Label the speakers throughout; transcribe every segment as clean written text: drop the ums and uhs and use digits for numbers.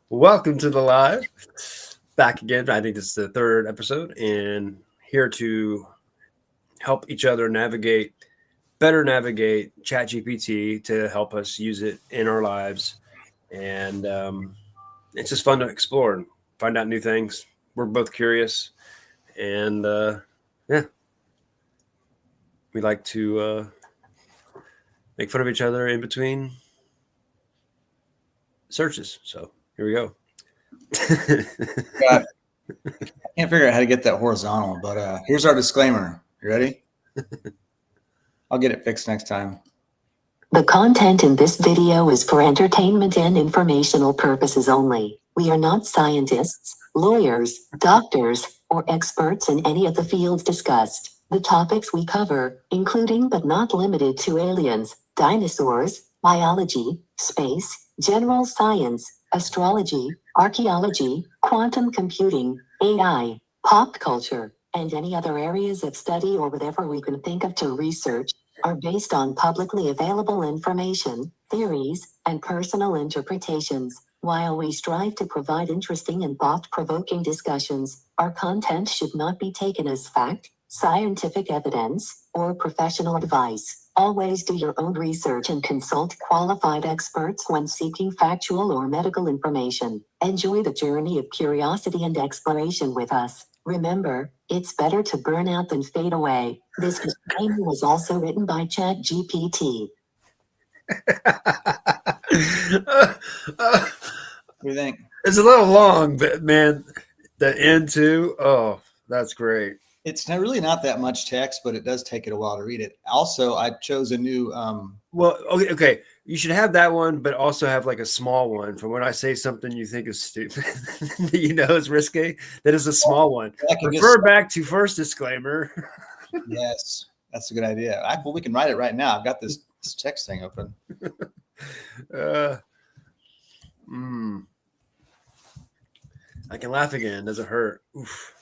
Speaker 1: Welcome to the live. Back again. I think this is the third episode, and here to help each other better navigate ChatGPT to help us use it in our lives. And it's just fun to explore and find out new things. We're both curious, and yeah, we like to make fun of each other in between searches. So here we go.
Speaker 2: I can't figure out how to get that horizontal, but here's our disclaimer. You ready? I'll get it fixed next time.
Speaker 3: The content in this video is for entertainment and informational purposes only. We are not scientists, lawyers, doctors, or experts in any of the fields discussed. The topics we cover, including but not limited to aliens, dinosaurs, biology, space, general science, astrology, archaeology, quantum computing, AI, pop culture, and any other areas of study or whatever we can think of to research, are based on publicly available information, theories, and personal interpretations. While we strive to provide interesting and thought-provoking discussions, our content should not be taken as fact, scientific evidence, or professional advice. Always do your own research and consult qualified experts when seeking factual or medical information. Enjoy the journey of curiosity and exploration with us. Remember, it's better to burn out than fade away. This disclaimer was also written by ChatGPT.
Speaker 2: What do you think?
Speaker 1: It's a little long, but man, the end too. Oh, that's great.
Speaker 2: It's really not that much text, but it does take it a while to read it. Also, I chose a new.
Speaker 1: Well, okay. You should have that one, but also have like a small one for when I say something you think is stupid, is risky. That is a small one. Refer back to first disclaimer.
Speaker 2: Yes, that's a good idea. Well, we can write it right now. I've got this text thing open.
Speaker 1: I can laugh again. Doesn't hurt. Oof.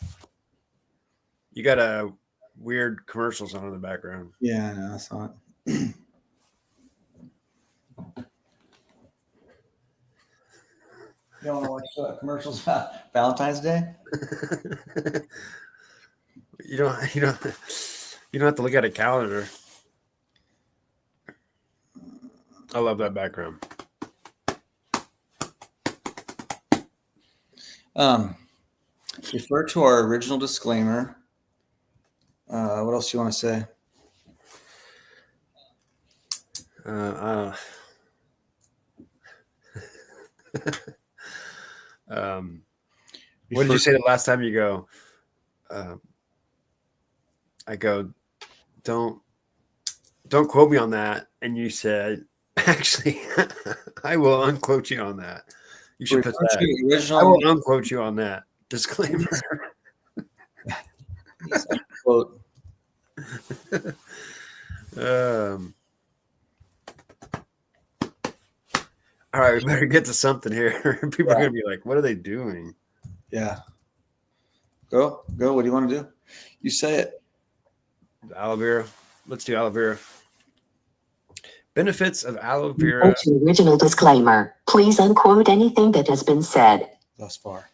Speaker 1: You got a weird commercials on in the background.
Speaker 2: Yeah, I know. I saw it. You don't want to watch commercials about Valentine's Day?
Speaker 1: You don't have to look at a calendar. I love that background.
Speaker 2: Refer to our original disclaimer. What else do you want to say?
Speaker 1: What did you say the last time you go? I go, don't quote me on that. And you said, actually, I will unquote you on that. You should put that. I will unquote you on that. Disclaimer.
Speaker 2: Quote.
Speaker 1: All right, we better get to something here. People are going to be like, what are they doing?
Speaker 2: Yeah. Go. What do you want to do? You say it.
Speaker 1: Aloe vera. Let's do aloe vera. Benefits of aloe vera.
Speaker 3: Original disclaimer. Please unquote anything that has been said
Speaker 2: thus far.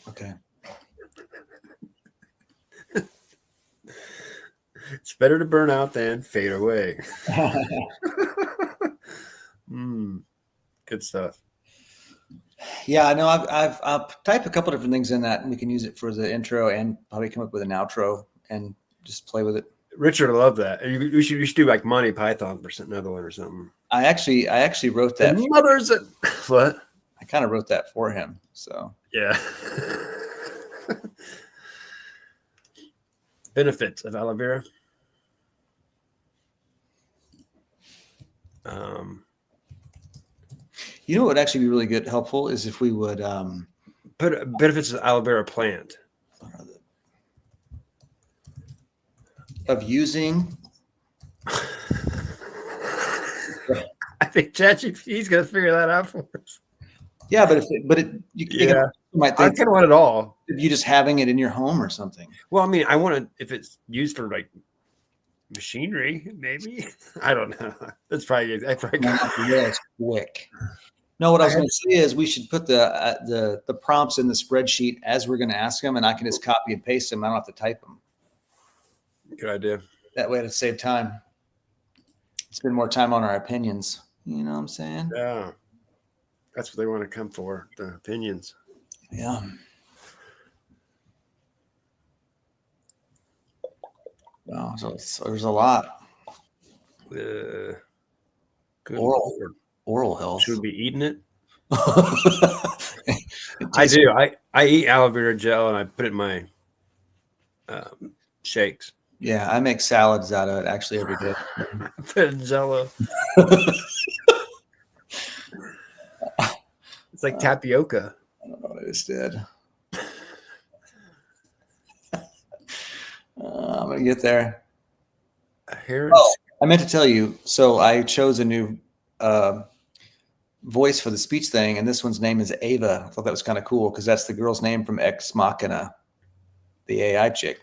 Speaker 2: Okay.
Speaker 1: It's better to burn out than fade away. Good stuff.
Speaker 2: Yeah, I know. I've typed a couple different things in that, and we can use it for the intro and probably come up with an outro and just play with it.
Speaker 1: Richard, I love that. You should do like Monty Python or another one or something.
Speaker 2: I actually wrote that.
Speaker 1: What?
Speaker 2: I kind of wrote that for him. So
Speaker 1: yeah. Benefits of aloe vera.
Speaker 2: You know what would actually be really good, helpful is if we would
Speaker 1: put benefits of aloe vera plant.
Speaker 2: Of using.
Speaker 1: I think ChatGPT going to figure that out for us.
Speaker 2: Yeah, but you might think I
Speaker 1: kind of want it all.
Speaker 2: You just having it in your home or something.
Speaker 1: Well, I mean, I want it if it's used for like machinery, maybe. I don't know. That's probably.
Speaker 2: That's quick. No, what I was going to say is we should put the prompts in the spreadsheet as we're going to ask them, and I can just copy and paste them. I don't have to type them.
Speaker 1: Good idea.
Speaker 2: That way, to save time. Spend more time on our opinions. You know what I'm saying?
Speaker 1: Yeah, that's what they want to come for, the opinions.
Speaker 2: Yeah. Wow, so there's a lot.
Speaker 1: Good
Speaker 2: Oral health.
Speaker 1: Should we be eating it?
Speaker 2: It
Speaker 1: I do. I eat aloe vera gel and I put it in my shakes.
Speaker 2: Yeah, I make salads out of it actually every day.
Speaker 1: Put it in Jello. It's like tapioca.
Speaker 2: I don't know what I just did. I'm gonna get there. I meant to tell you. So I chose a new voice for the speech thing, and this one's name is Ava. I thought that was kind of cool because that's the girl's name from Ex Machina, the AI chick.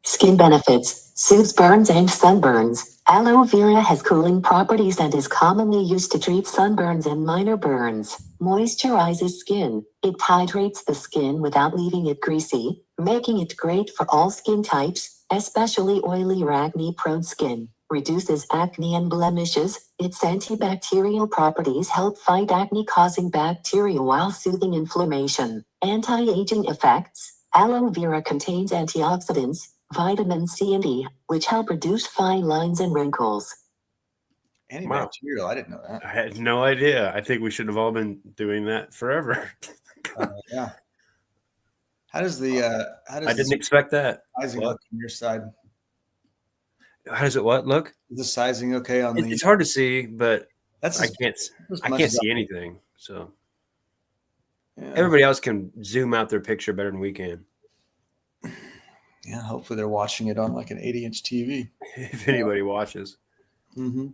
Speaker 3: Skin benefits, soothes burns and sunburns. Aloe vera has cooling properties and is commonly used to treat sunburns and minor burns. Moisturizes skin. It hydrates the skin without leaving it greasy, making it great for all skin types, especially oily or acne-prone skin. Reduces acne and blemishes. Its antibacterial properties help fight acne-causing bacteria while soothing inflammation. Anti-aging effects. Aloe vera contains antioxidants, vitamin C and E, which help reduce fine lines and wrinkles.
Speaker 2: Antibacterial, I didn't know that.
Speaker 1: I had no idea. I think we should have all been doing that forever.
Speaker 2: Yeah. How does the
Speaker 1: I didn't expect that.
Speaker 2: sizing look on your side?
Speaker 1: How does it look?
Speaker 2: Is the sizing okay on the?
Speaker 1: It's hard to see, but I can't see anything. So everybody else can zoom out their picture better than we can.
Speaker 2: Yeah, hopefully they're watching it on like an 80-inch TV.
Speaker 1: If anybody watches.
Speaker 2: Mm-hmm.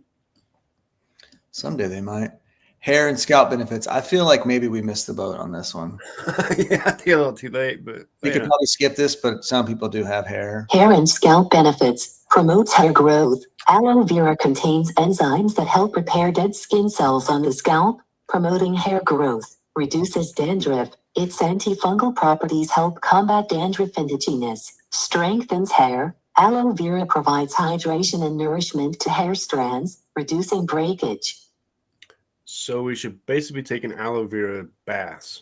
Speaker 2: Someday they might. Hair and scalp benefits. I feel like maybe we missed the boat on this one.
Speaker 1: Yeah, I think a little too late, but
Speaker 2: we could probably skip this, but some people do have hair.
Speaker 3: Hair and scalp benefits. Promotes hair growth. Aloe vera contains enzymes that help repair dead skin cells on the scalp, promoting hair growth. Reduces dandruff. Its antifungal properties help combat dandruff and itchiness. Strengthens hair. Aloe vera provides hydration and nourishment to hair strands, reducing breakage.
Speaker 1: So we should basically take an aloe vera bath.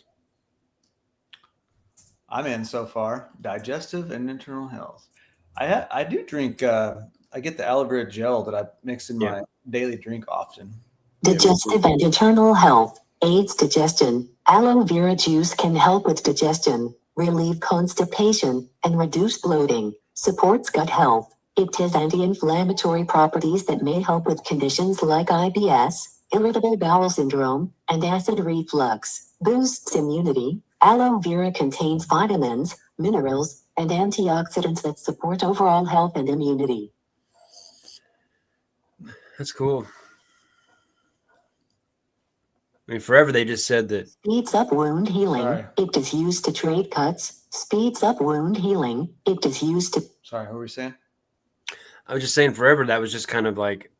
Speaker 2: I'm in so far. Digestive and internal health. I do drink. I get the aloe vera gel that I mix in my daily drink often.
Speaker 3: Digestive and internal health. Aids digestion. Aloe vera juice can help with digestion, relieve constipation, and reduce bloating. Supports gut health. It has anti-inflammatory properties that may help with conditions like IBS, irritable bowel syndrome, and acid reflux. Boosts immunity. Aloe vera contains vitamins, minerals, and antioxidants that support overall health and immunity.
Speaker 1: That's cool. I mean, forever they just said that.
Speaker 3: Speeds up wound healing.
Speaker 2: Sorry.
Speaker 3: It is used to treat cuts. Speeds up wound healing. It is used to.
Speaker 2: Sorry, what were we saying?
Speaker 1: I was just saying forever that was just kind of like,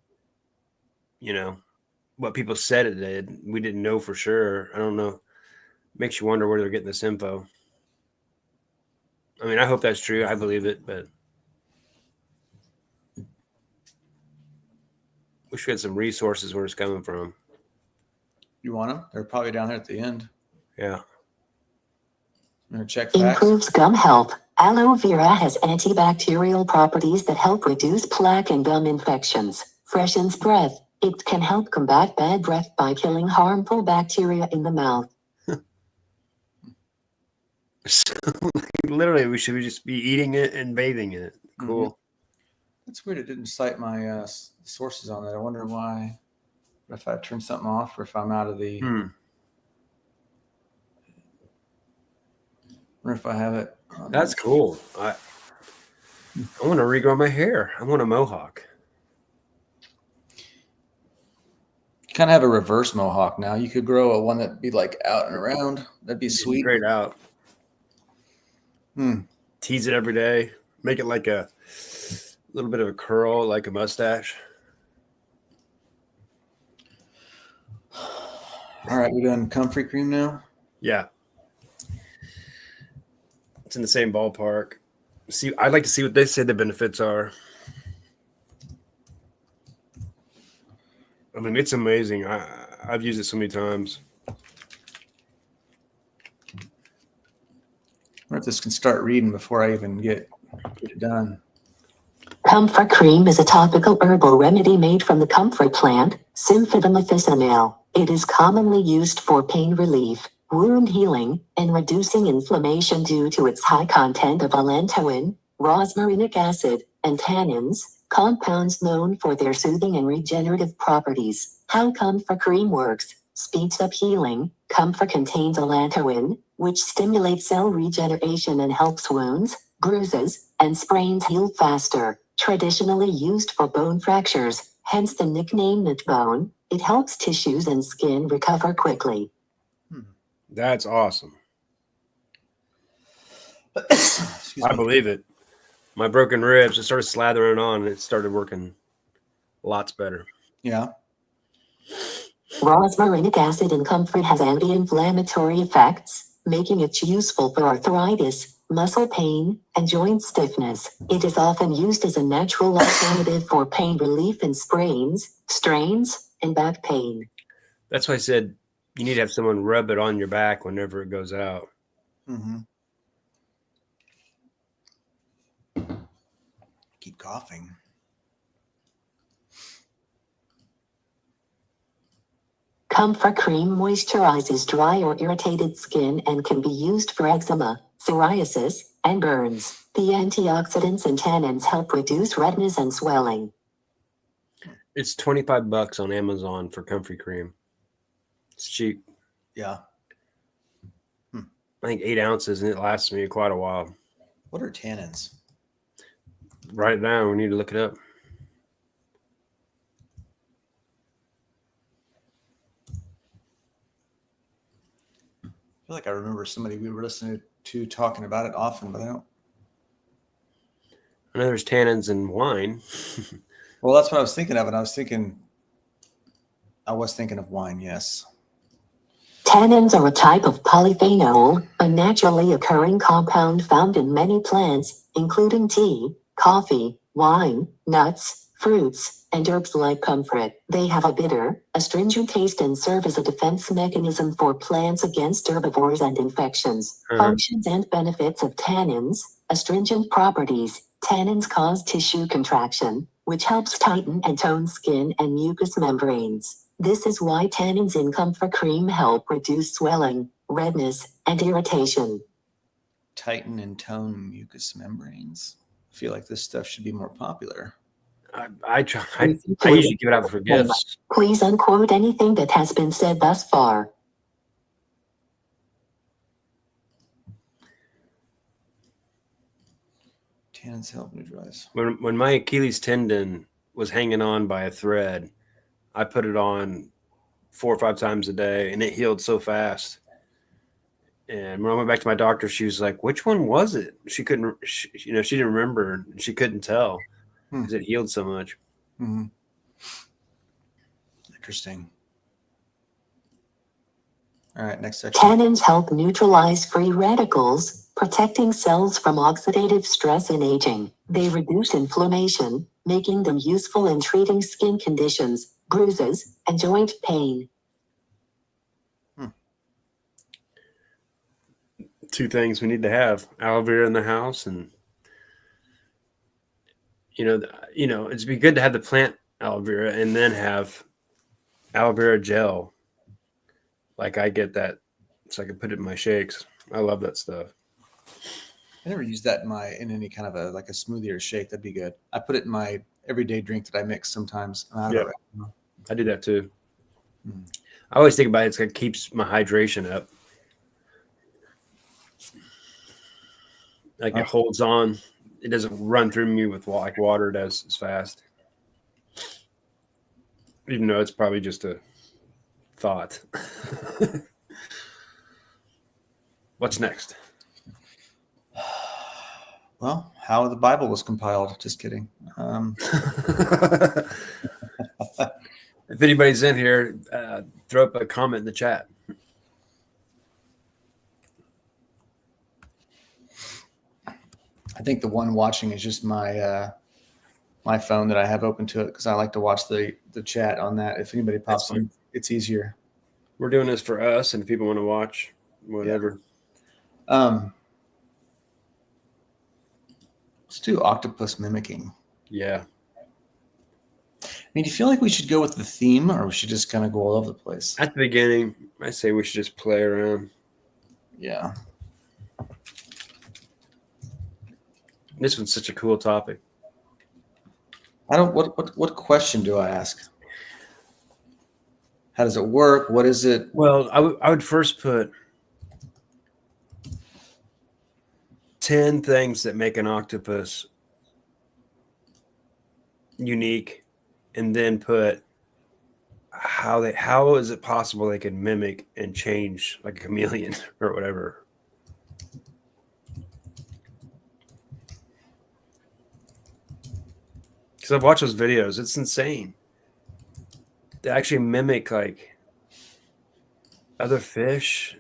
Speaker 1: what people said it did. We didn't know for sure. I don't know. Makes you wonder where they're getting this info. I mean, I hope that's true. I believe it, but wish we had some resources where it's coming from.
Speaker 2: You want them? They're probably down there at the end.
Speaker 1: Yeah.
Speaker 2: I'm going to check facts.
Speaker 3: Improves gum health. Aloe vera has antibacterial properties that help reduce plaque and gum infections. Freshens breath. It can help combat bad breath by killing harmful bacteria in the mouth.
Speaker 1: So, literally, we should just be eating it and bathing in it. Cool.
Speaker 2: Mm-hmm. That's weird. It didn't cite my sources on that. I wonder why. If I turn something off or if I'm out of the. Wonder if I have it.
Speaker 1: That's cool. I want to regrow my hair. I want a mohawk.
Speaker 2: You kind of have a reverse mohawk now. You could grow one that'd be like out and around. That'd be sweet.
Speaker 1: Straight out. Tease it every day. Make it like a little bit of a curl, like a mustache.
Speaker 2: All right, we're doing comfrey cream now.
Speaker 1: Yeah. It's in the same ballpark. See, I'd like to see what they say the benefits are. I mean, it's amazing. I've used it so many times.
Speaker 2: I wonder if this can start reading before I even get it done.
Speaker 3: Comfrey cream is a topical herbal remedy made from the comfrey plant, Symphytum officinale. It is commonly used for pain relief, wound healing, and reducing inflammation due to its high content of allantoin, rosmarinic acid, and tannins, compounds known for their soothing and regenerative properties. How comfrey cream works: speeds up healing. Comfrey contains allantoin, which stimulates cell regeneration and helps wounds, bruises, and sprains heal faster. Traditionally used for bone fractures, hence the nickname knit bone, it helps tissues and skin recover quickly.
Speaker 1: That's awesome.
Speaker 2: Excuse
Speaker 1: I
Speaker 2: me.
Speaker 1: believe it. My broken ribs, I started slathering on, and it started working lots better.
Speaker 2: Yeah.
Speaker 3: Rosmarinic acid in comfrey has anti-inflammatory effects, making it useful for arthritis, muscle pain, and joint stiffness. It is often used as a natural alternative for pain relief in sprains, strains, and back pain.
Speaker 1: That's why I said you need to have someone rub it on your back whenever it goes out.
Speaker 2: Mm-hmm. Keep coughing.
Speaker 3: Comfrey cream moisturizes dry or irritated skin and can be used for eczema, psoriasis, and burns. The antioxidants and tannins help reduce redness and swelling.
Speaker 1: It's $25 on Amazon for comfrey cream. It's cheap.
Speaker 2: Yeah.
Speaker 1: I think 8 ounces, and it lasts me quite a while.
Speaker 2: What are tannins?
Speaker 1: Write it down. We need to look it up.
Speaker 2: I feel like I remember somebody we were listening to talking about it often, but I don't.
Speaker 1: I know there's tannins in wine.
Speaker 2: Well, that's what I was thinking of, and I was thinking of wine, yes.
Speaker 3: Tannins are a type of polyphenol, a naturally occurring compound found in many plants, including tea, coffee, wine, nuts, fruits, and herbs like comfrey. They have a bitter, astringent taste and serve as a defense mechanism for plants against herbivores and infections. Functions and benefits of tannins: astringent properties. Tannins cause tissue contraction, which helps tighten and tone skin and mucous membranes. This is why tannins in comfrey cream help reduce swelling, redness, and irritation.
Speaker 2: Tighten and tone mucous membranes. I feel like this stuff should be more popular.
Speaker 1: I usually give it out for gifts.
Speaker 3: Please unquote anything that has been said thus far.
Speaker 2: Tannins help neutralize.
Speaker 1: When my Achilles tendon was hanging on by a thread, I put it on 4 or 5 times a day, and it healed so fast. And when I went back to my doctor, she was like, "Which one was it?" She couldn't, she didn't remember. She couldn't tell because it healed so much.
Speaker 2: Mm-hmm. Interesting. All right, next section.
Speaker 3: Tannins help neutralize free radicals, protecting cells from oxidative stress and aging. They reduce inflammation, making them useful in treating skin conditions, bruises, and joint pain.
Speaker 1: 2 things we need to have: aloe vera in the house, and it'd be good to have the plant aloe vera and then have aloe vera gel. Like I get that, so I can put it in my shakes. I love that stuff.
Speaker 2: I never used that in any kind of a smoothie or shake. That'd be good. I put it in my everyday drink that I mix sometimes.
Speaker 1: I do that too. I always think about it. It keeps my hydration up. Like it holds on. It doesn't run through me with like water does as fast. Even though it's probably just a thought. What's next?
Speaker 2: Well, how the Bible was compiled. Just kidding.
Speaker 1: If anybody's in here, throw up a comment in the chat.
Speaker 2: I think the one watching is just my my phone that I have open to it because I like to watch the chat on that. If anybody pops in, it's easier.
Speaker 1: We're doing this for us, and if people want to watch, whatever.
Speaker 2: Yeah. Let's do octopus mimicking.
Speaker 1: Yeah.
Speaker 2: I mean, do you feel like we should go with the theme, or we should just kind of go all over the place?
Speaker 1: At the beginning, I say we should just play around.
Speaker 2: Yeah.
Speaker 1: This one's such a cool topic.
Speaker 2: I don't. What question do I ask? How does it work? What is it?
Speaker 1: Well, I would first put 10 things that make an octopus unique, and then put how is it possible they can mimic and change like a chameleon or whatever. Because I've watched those videos, it's insane. They actually mimic like other fish.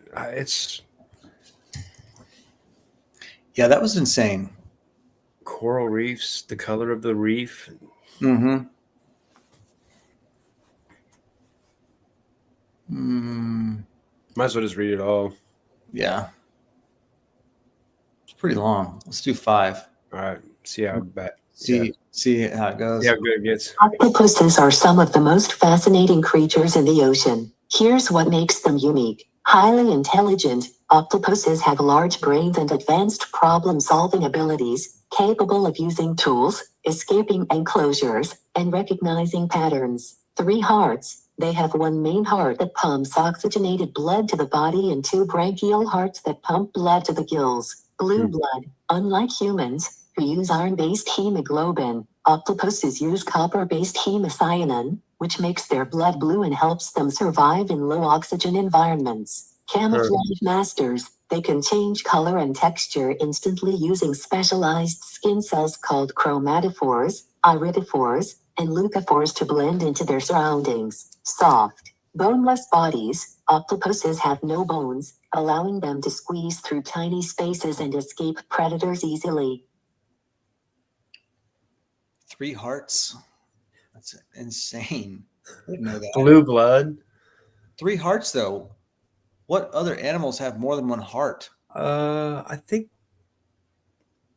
Speaker 2: Yeah, that was insane.
Speaker 1: Coral reefs, the color of the reef.
Speaker 2: Mm-hmm.
Speaker 1: Might as well just read it all.
Speaker 2: Yeah. It's pretty long. Let's do 5.
Speaker 1: All right. See how bad.
Speaker 2: See how it goes.
Speaker 1: See how good it gets.
Speaker 3: Octopuses are some of the most fascinating creatures in the ocean. Here's what makes them unique. Highly intelligent, octopuses have large brains and advanced problem-solving abilities, capable of using tools, escaping enclosures, and recognizing patterns. 3 hearts. They have one main heart that pumps oxygenated blood to the body and 2 branchial hearts that pump blood to the gills. Blue blood. Unlike humans, who use iron-based hemoglobin, octopuses use copper-based hemocyanin, which makes their blood blue and helps them survive in low-oxygen environments. Camouflage masters. They can change color and texture instantly using specialized skin cells called chromatophores, iridophores, and leucophores to blend into their surroundings. Soft, boneless bodies. Octopuses have no bones, allowing them to squeeze through tiny spaces and escape predators easily.
Speaker 2: 3 hearts. That's insane. I didn't know that.
Speaker 1: Blue blood.
Speaker 2: 3 hearts, though. What other animals have more than 1 heart?
Speaker 1: I think.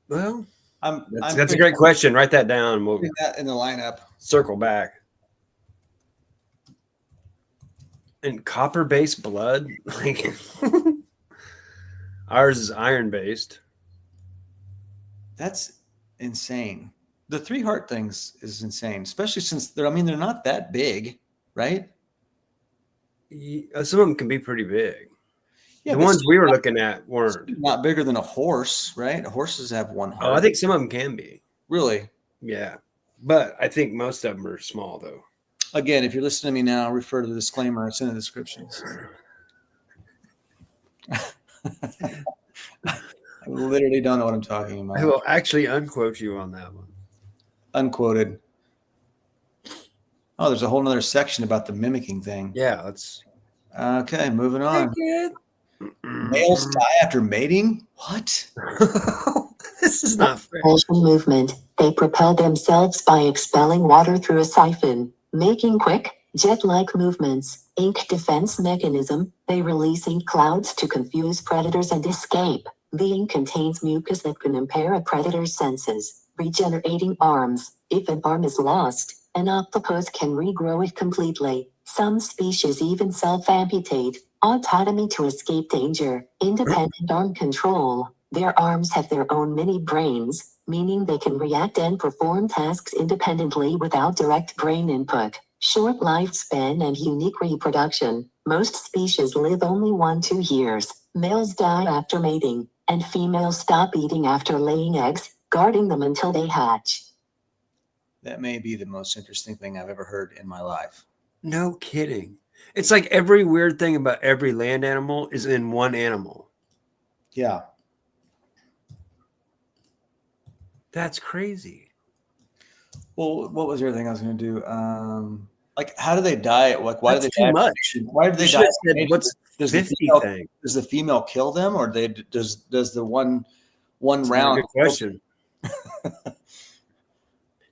Speaker 1: Well, that's a
Speaker 2: I'm
Speaker 1: great question. Write that down. We'll
Speaker 2: putting that in the lineup.
Speaker 1: circle back. And copper-based blood, like ours is iron-based.
Speaker 2: That's insane. The 3 heart things is insane, especially since they're not that big, right?
Speaker 1: Some of them can be pretty big.
Speaker 2: Yeah,
Speaker 1: the ones we were looking at weren't.
Speaker 2: Not bigger than a horse, right? Horses have 1 heart.
Speaker 1: Oh, I think some of them can be.
Speaker 2: Really?
Speaker 1: Yeah. But I think most of them are small, though.
Speaker 2: Again, if you're listening to me now, refer to the disclaimer. It's in the descriptions. I literally don't know what I'm talking about.
Speaker 1: I will actually unquote you on that one.
Speaker 2: Unquoted. Oh, there's a whole nother section about the mimicking thing.
Speaker 1: Yeah, let's.
Speaker 2: Okay, moving on. Males die after mating? What?
Speaker 1: This is not fair.
Speaker 3: Propulsion movement. They propel themselves by expelling water through a siphon, making quick, jet-like movements. Ink defense mechanism. They release ink clouds to confuse predators and escape. The ink contains mucus that can impair a predator's senses. Regenerating arms. If an arm is lost, an octopus can regrow it completely. Some species even self-amputate. Autonomy to escape danger. Independent arm control. Their arms have their own mini brains, meaning they can react and perform tasks independently without direct brain input. Short lifespan and unique reproduction. Most species live only 1-2 years. Males die after mating, and females stop eating after laying eggs, guarding them until they hatch.
Speaker 2: That may be the most interesting thing I've ever heard in my life.
Speaker 1: No kidding. It's like every weird thing about every land animal is in one animal.
Speaker 2: Yeah.
Speaker 1: That's crazy.
Speaker 2: Well, what was the other thing I was going to do? Like, how do they die? Like, why
Speaker 1: That's
Speaker 2: do they
Speaker 1: too
Speaker 2: die?
Speaker 1: much.
Speaker 2: Why do they
Speaker 1: You should
Speaker 2: die?
Speaker 1: have said, what's
Speaker 2: Does
Speaker 1: 50 thing?
Speaker 2: Does the female kill them, or does the one
Speaker 1: That's a
Speaker 2: round?
Speaker 1: good question.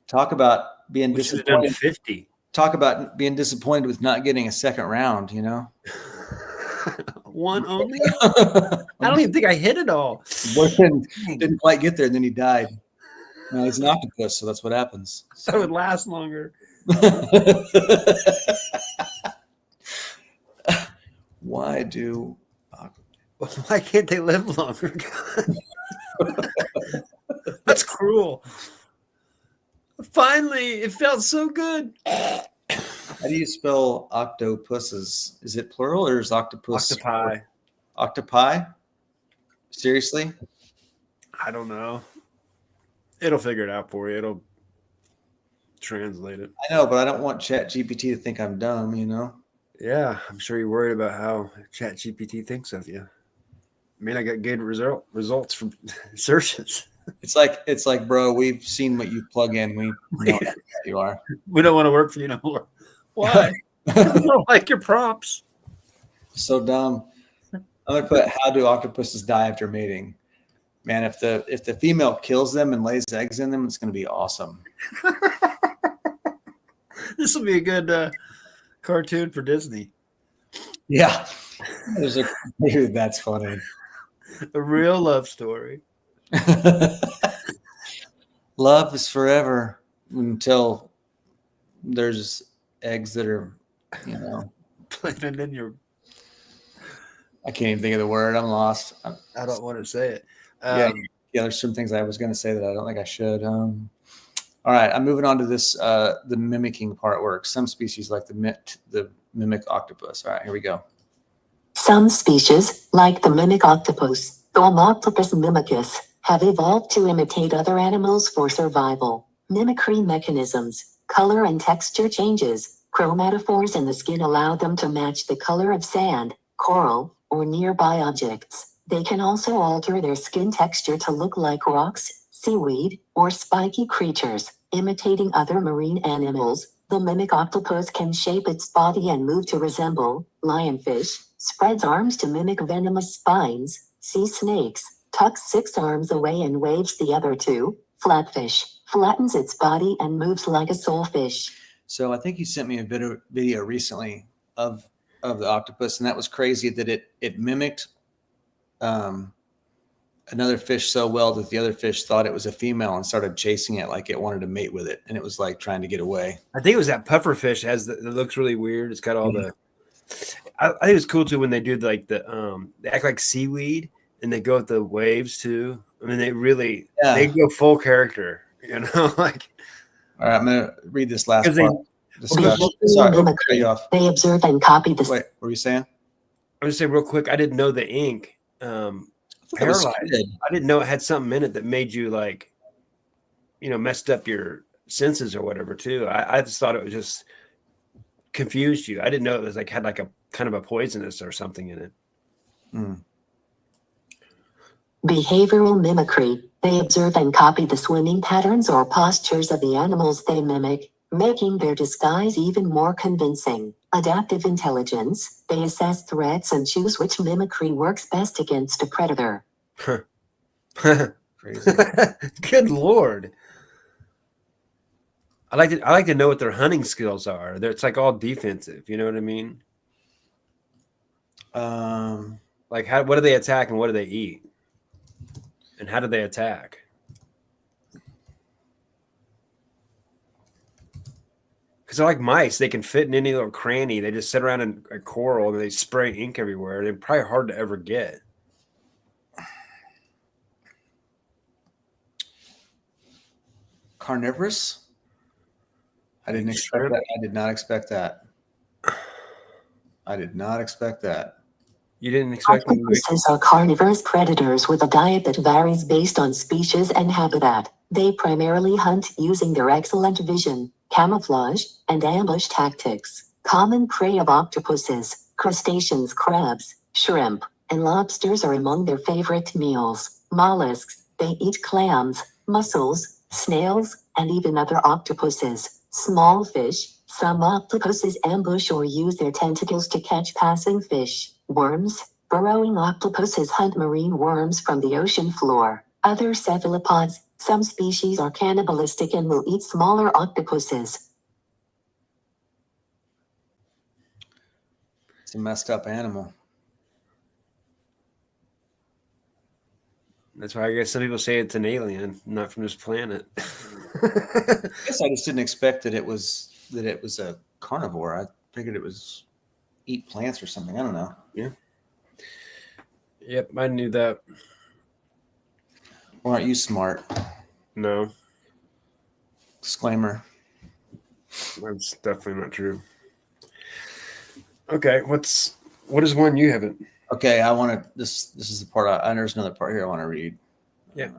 Speaker 2: Talk about being
Speaker 1: We should have done
Speaker 2: disappointed.
Speaker 1: 50.
Speaker 2: Talk about being disappointed with not getting a second round. You know,
Speaker 1: One only. I don't even think I hit it all.
Speaker 2: Boyfriend didn't quite get there, and then he died. No, he's an octopus, so that's what happens.
Speaker 1: So it would last longer.
Speaker 2: Why
Speaker 1: can't they live longer? That's cruel. Finally, it felt so good.
Speaker 2: How do you spell octopuses? Is it plural or is octopus?
Speaker 1: Octopi.
Speaker 2: Octopi? Seriously?
Speaker 1: I don't know. It'll figure it out for you. It'll translate it.
Speaker 2: I know, but I don't want ChatGPT to think I'm dumb, you know?
Speaker 1: Yeah, I'm sure you're worried about how ChatGPT thinks of you. I mean, I got good results from searches.
Speaker 2: It's like, bro, we've seen what you plug in. We know who you are.
Speaker 1: We don't want to work for you no more. Why? We don't like your prompts.
Speaker 2: So dumb. I'm gonna put, how do octopuses die after mating? Man, if the female kills them and lays eggs in them, it's gonna be awesome.
Speaker 1: This will be a good cartoon for Disney.
Speaker 2: Yeah. Dude, that's funny.
Speaker 1: A real love story.
Speaker 2: Love is forever until there's eggs that are,
Speaker 1: Planted in your.
Speaker 2: I can't even think of the word. I'm lost.
Speaker 1: I don't want to say it.
Speaker 2: Yeah, there's some things I was going to say that I don't think I should. All right, I'm moving on to this. The mimicking part works. Some species like the mimic octopus. All right, here we go.
Speaker 3: Some species, like the mimic octopus, Thaumaoctopus mimicus, have evolved to imitate other animals for survival. Mimicry mechanisms, color and texture changes, chromatophores in the skin allow them to match the color of sand, coral, or nearby objects. They can also alter their skin texture to look like rocks, seaweed, or spiky creatures, imitating other marine animals. The mimic octopus can shape its body and move to resemble lionfish, spreads arms to mimic venomous spines, sea snakes, tucks 6 arms away and waves the other 2, flatfish, flattens its body and moves like a soulfish.
Speaker 2: So I think you sent me a video recently of the octopus, and that was crazy that it mimicked another fish so well that the other fish thought it was a female and started chasing it like it wanted to mate with it, and it was like trying to get away.
Speaker 1: I think it was that pufferfish it looks really weird. It's got all the. I think it's cool too when they do like they act like seaweed and they go with the waves too. I mean, they go full character, like.
Speaker 2: All right, I'm gonna read this last part.
Speaker 3: They observe and copy the.
Speaker 2: Wait, what were you saying?
Speaker 1: I was saying real quick. I didn't know the ink. Paralyzed. I didn't know it had something in it that made you like, messed up your senses or whatever too. I just thought it was just confused you. I didn't know it was like had like a kind of a poisonous or something in it.
Speaker 3: Behavioral mimicry. They observe and copy the swimming patterns or postures of the animals they mimic, making their disguise even more convincing. Adaptive intelligence. They assess threats and choose which mimicry works best against a predator.
Speaker 2: Crazy.
Speaker 1: Good Lord. I like to know what their hunting skills are. It's like all defensive. You know what I mean? Like what do they attack and what do they eat? And how do they attack? Because they're like mice. They can fit in any little cranny. They just sit around in a coral and they spray ink everywhere. They're probably hard to ever get.
Speaker 2: Carnivorous? I didn't expect that. I did not expect that. I did not expect that.
Speaker 1: You didn't expect them?
Speaker 3: Octopuses are carnivorous predators with a diet that varies based on species and habitat. They primarily hunt using their excellent vision, camouflage, and ambush tactics. Common prey of octopuses, crustaceans, crabs, shrimp, and lobsters are among their favorite meals. Mollusks, they eat clams, mussels, snails, and even other octopuses. Small fish. Some octopuses ambush or use their tentacles to catch passing fish. Worms. Burrowing octopuses hunt marine worms from the ocean floor. Other cephalopods. Some species are cannibalistic and will eat smaller octopuses.
Speaker 2: It's a messed up animal.
Speaker 1: That's why I guess some people say it's an alien, not from this planet.
Speaker 2: I guess I just didn't expect that it was a carnivore. I figured it was eat plants or something. I don't know.
Speaker 1: Yeah. Yep, I knew that.
Speaker 2: Or aren't you smart?
Speaker 1: No,
Speaker 2: Disclaimer.
Speaker 1: that's definitely not true. Okay, what is one you haven't?
Speaker 2: Okay, I want to. This is the part. There's another part here I want to read.
Speaker 1: Yeah.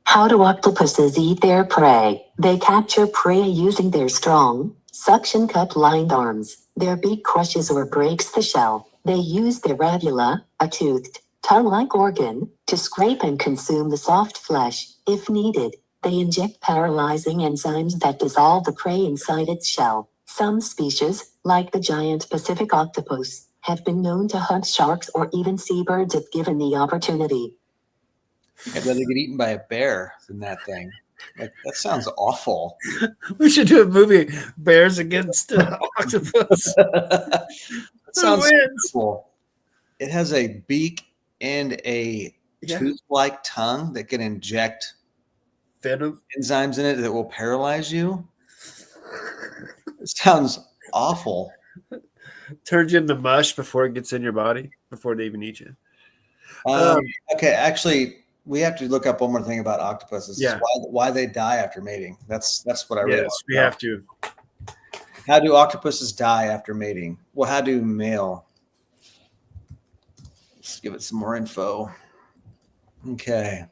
Speaker 3: How do octopuses eat their prey? They capture prey using their strong, suction cup-lined arms. Their beak crushes or breaks the shell. They use their radula, a toothed, tongue-like organ, to scrape and consume the soft flesh. If needed, they inject paralyzing enzymes that dissolve the prey inside its shell. Some species, like the giant Pacific octopus, have been known to hunt sharks or even seabirds if given the opportunity.
Speaker 2: I'd rather get eaten by a bear than that thing. Like, that sounds awful.
Speaker 1: We should do a movie, Bears Against Octopus.
Speaker 2: That sounds
Speaker 1: wins?
Speaker 2: awful. It has a beak and a tooth-like tongue that can inject
Speaker 1: Venom.
Speaker 2: enzymes in it that will paralyze you. It sounds awful.
Speaker 1: Turns you into mush before it gets in your body, before they even eat you.
Speaker 2: Okay, actually, we have to look up one more thing about octopuses.
Speaker 1: Yeah.
Speaker 2: Why they die after mating. That's what I really want to
Speaker 1: we
Speaker 2: know.
Speaker 1: have to.
Speaker 2: How do octopuses die after mating? Well, how do male? Let's give it some more info. Okay.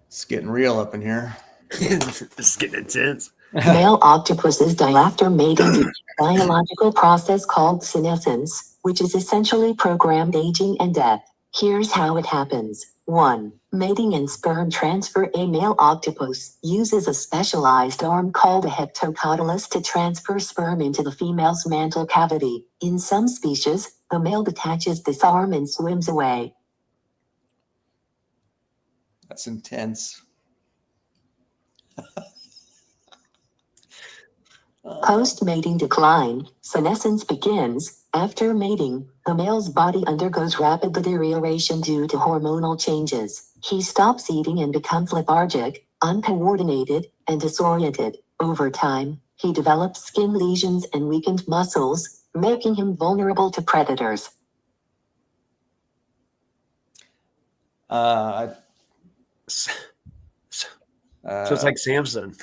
Speaker 2: It's getting real up in here.
Speaker 1: This is getting intense.
Speaker 3: Male octopuses die after mating due to a biological process called senescence, which is essentially programmed aging and death. Here's how it happens. 1. Mating and sperm transfer. A male octopus uses a specialized arm called a heptocotylus to transfer sperm into the female's mantle cavity. In some species, the male detaches this arm and swims away.
Speaker 2: That's intense.
Speaker 3: Post-mating decline, senescence begins. After mating, the male's body undergoes rapid deterioration due to hormonal changes. He stops eating and becomes lethargic, uncoordinated, and disoriented. Over time, he develops skin lesions and weakened muscles, making him vulnerable to predators.
Speaker 1: So it's like Samson.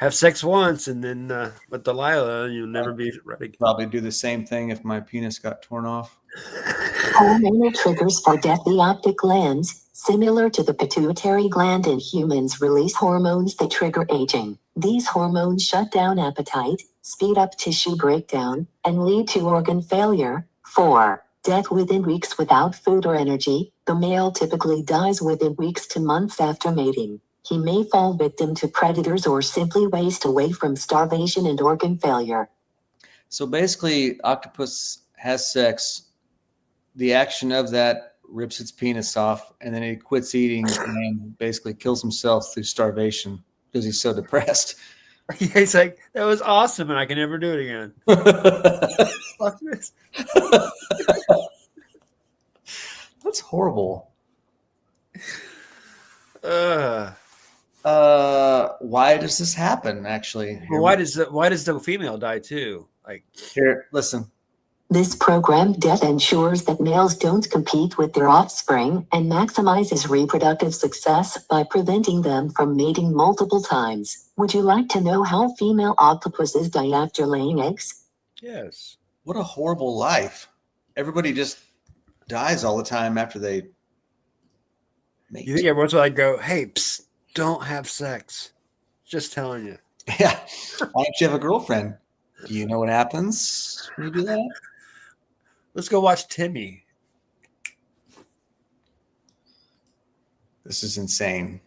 Speaker 1: Have sex once, and then with Delilah, you'll never be ready.
Speaker 2: Probably do the same thing if my penis got torn off.
Speaker 3: Hormonal triggers for death. The optic glands, similar to the pituitary gland in humans, release hormones that trigger aging. These hormones shut down appetite, speed up tissue breakdown, and lead to organ failure. 4. Death within weeks without food or energy. The male typically dies within weeks to months after mating. He may fall victim to predators or simply waste away from starvation and organ failure.
Speaker 2: So basically, octopus has sex. The action of that rips its penis off, and then he quits eating and basically kills himself through starvation because he's so depressed.
Speaker 1: He's like, that was awesome, and I can never do it again. Fuck this.
Speaker 2: That's horrible. Why does this happen? Actually,
Speaker 1: Well, why does the female die too? Like,
Speaker 2: here, listen.
Speaker 3: This programmed death ensures that males don't compete with their offspring and maximizes reproductive success by preventing them from mating multiple times. Would you like to know how female octopuses die after laying eggs?
Speaker 1: yes.
Speaker 2: What a horrible life. Everybody just dies all the time after they Mate.
Speaker 1: You think everyone's like go, hey, psst, don't have sex. Just telling you.
Speaker 2: Yeah. Why don't you have a girlfriend? Do you know what happens when you do that?
Speaker 1: Let's go watch Timmy.
Speaker 2: This is insane.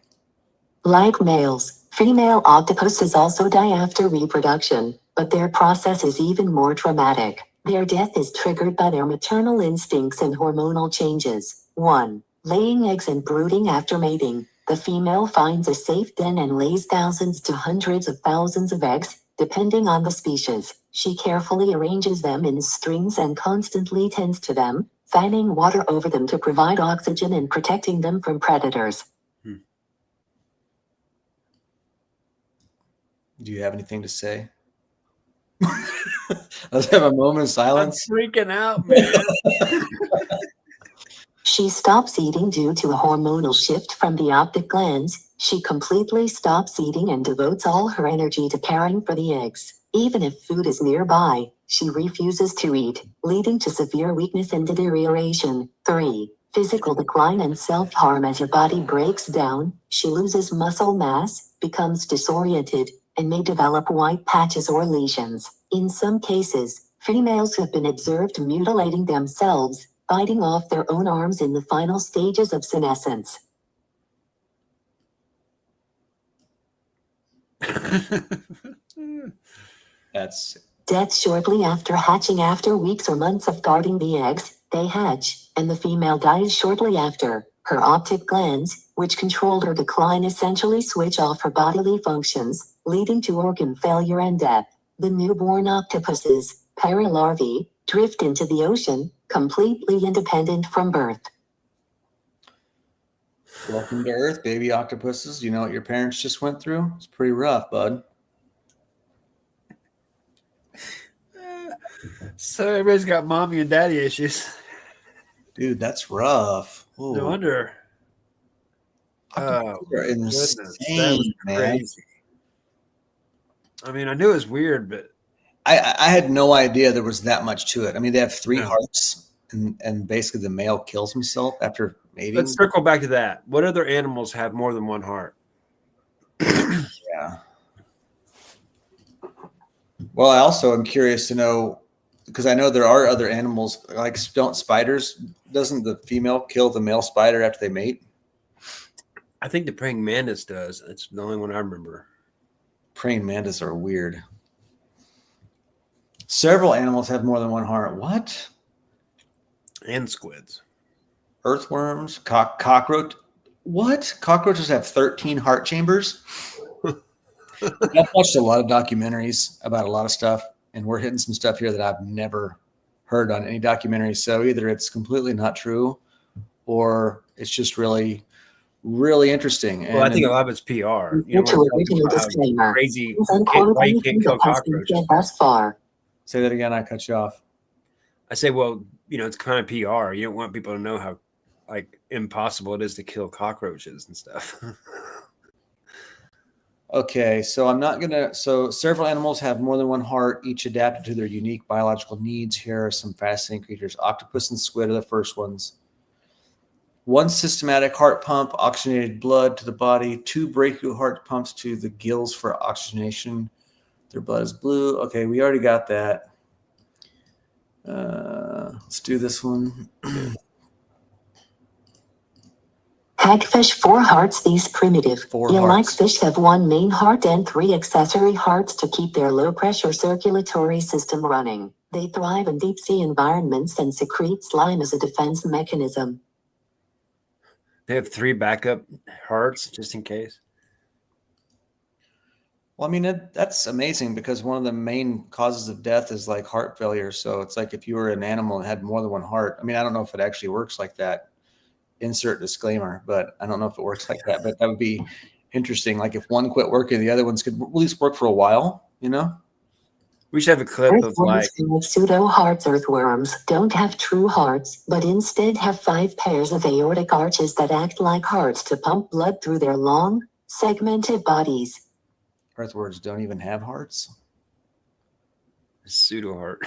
Speaker 3: Like males, female octopuses also die after reproduction, but their process is even more traumatic. Their death is triggered by their maternal instincts and hormonal changes. 1. Laying eggs and brooding after mating. The female finds a safe den and lays thousands to hundreds of thousands of eggs, depending on the species. She carefully arranges them in strings and constantly tends to them, fanning water over them to provide oxygen and protecting them from predators.
Speaker 2: Do you have anything to say? Let's have a moment of silence.
Speaker 1: I'm freaking out, man.
Speaker 3: She stops eating due to a hormonal shift from the optic glands. She completely stops eating and devotes all her energy to caring for the eggs. Even if food is nearby, she refuses to eat, leading to severe weakness and deterioration. 3. Physical decline and self-harm. As your body breaks down, she loses muscle mass, becomes disoriented, and may develop white patches or lesions. In some cases, females have been observed mutilating themselves, biting off their own arms in the final stages of senescence.
Speaker 2: That's
Speaker 3: Death shortly after hatching. After weeks or months of guarding the eggs, they hatch, and the female dies shortly after. Her optic glands, which controlled her decline, essentially switch off her bodily functions, leading to organ failure and death. The newborn octopuses, paralarvae, drift into the ocean, completely independent from birth.
Speaker 2: welcome to Earth, baby octopuses. You know what your parents just went through? It's pretty rough, bud.
Speaker 1: So everybody's got mommy and daddy issues.
Speaker 2: Dude, that's rough.
Speaker 1: No
Speaker 2: Ooh.
Speaker 1: wonder.
Speaker 2: Octopuses are
Speaker 1: Goodness, that
Speaker 2: insane,
Speaker 1: was
Speaker 2: man.
Speaker 1: crazy. I mean, I knew it was weird, but
Speaker 2: I had no idea there was that much to it. I mean, they have 3
Speaker 1: No.
Speaker 2: hearts, and basically the male kills himself after mating.
Speaker 1: let's circle back to that. What other animals have more than one heart?
Speaker 2: Yeah. Well, I also am curious to know, because I know there are other animals, like don't spiders, doesn't the female kill the male spider after they mate?
Speaker 1: I think the praying mantis does. It's the only one I remember.
Speaker 2: Praying mantis are weird. Several animals have more than one heart. What?
Speaker 1: And squids.
Speaker 2: Earthworms, cockroach. What? Cockroaches have 13 heart chambers? I've watched a lot of documentaries about a lot of stuff, and we're hitting some stuff here that I've never heard on any documentary. So either it's completely not true, or it's just really, really interesting.
Speaker 1: Well, I think a lot of it's PR. You know,
Speaker 3: To original disclaimer.
Speaker 1: crazy
Speaker 3: Unquote,
Speaker 1: why you
Speaker 3: anything
Speaker 1: can't kill
Speaker 3: that has been
Speaker 1: cockroaches.
Speaker 3: said thus far.
Speaker 2: Say that again. I cut you off.
Speaker 1: I say, well, you know, it's kind of PR. You don't want people to know how like impossible it is to kill cockroaches and stuff.
Speaker 2: Okay, so I'm not gonna. So several animals have more than one heart, each adapted to their unique biological needs. Here are some fascinating creatures. Octopus and squid are the first ones. 1 systematic heart pump, oxygenated blood to the body. 2 brachial heart pumps to the gills for oxygenation. Their blood is blue. Okay, we already got that. Let's do this one.
Speaker 3: Hagfish 4 hearts. These primitive,
Speaker 2: 4
Speaker 3: eel-like
Speaker 2: hearts.
Speaker 3: fish have 1 main heart and 3 accessory hearts to keep their low-pressure circulatory system running. They thrive in deep-sea environments and secrete slime as a defense mechanism.
Speaker 1: They have 3 backup hearts just in case.
Speaker 2: Well, I mean, that's amazing because one of the main causes of death is like heart failure. So it's like if you were an animal and had more than one heart. I mean, I don't know if it actually works like that. Insert disclaimer, but I don't know if it works like that. But that would be interesting. Like if one quit working, the other ones could at least work for a while, you know?
Speaker 1: We should have a clip of like
Speaker 3: Pseudo-hearts. Earthworms don't have true hearts, but instead have 5 pairs of aortic arches that act like hearts to pump blood through their long, segmented bodies.
Speaker 2: Earthworms don't even have hearts.
Speaker 1: pseudo heart.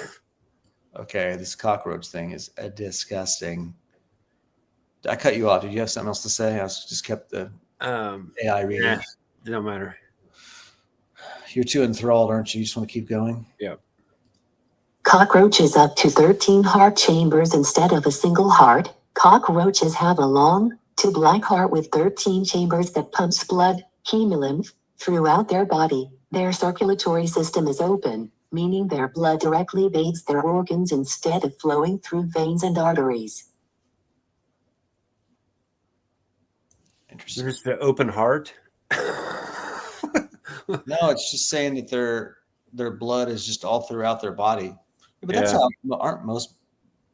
Speaker 2: Okay, this cockroach thing is disgusting. I cut you off. Did you have something else to say? I just kept the AI reading.
Speaker 1: Yeah, it don't matter.
Speaker 2: You're too enthralled, aren't you? You just want to keep going?
Speaker 1: Yeah.
Speaker 3: Cockroaches up to 13 heart chambers instead of a single heart. Cockroaches have a long, tube-like heart with 13 chambers that pumps blood, hemolymph, throughout their body. Their circulatory system is open, meaning their blood directly bathes their organs instead of flowing through veins and arteries.
Speaker 2: Interesting.
Speaker 1: There's the open heart.
Speaker 2: No, it's just saying that their blood is just all throughout their body. But that's
Speaker 1: Yeah.
Speaker 2: how aren't most